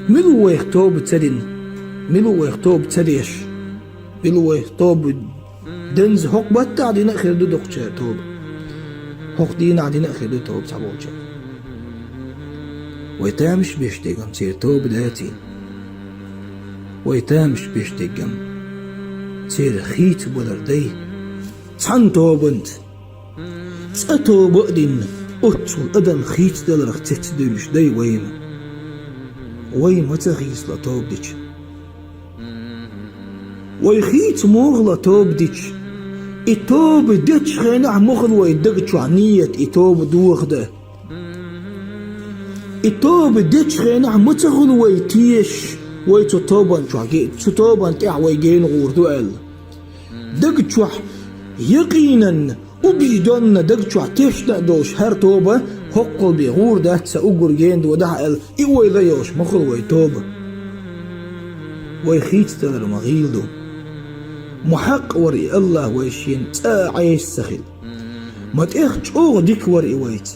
ملو يختوب تسدين ملو يختوب تسديش ملو يختوب دنز حق بات عدينا خير دو دقشة توب حق دين عدينا خير دو توب سبوجة ويتامش بيشتغم سير توب داتي ويتامش بيشتغم سير خيت بولردي تسعن توبنت تسأتو بقدين أتو أدن خيت دلرخ تتدلش دي ويم تخيس لطوب ديش ويخيت مغلى توب ديش إتوب ديش خينع مغل ويدقش عنية إتوب دوخ ده إتوب ديش خينع متغل ويتيش ويتطوبان شوحكي تطوبان تاع ويجين غوردو قال دقشوح يقينا وبيدون دقشوح تشتا دوش هر توبة حقل بغور ده سأقر جيند ودح قال إيوه إذا يوش مخل ويتوبة ويخيت تلر مغيلدو محق وري الله ويشين تاعيش سخيل ما تأخش أوغ ديك وري ويت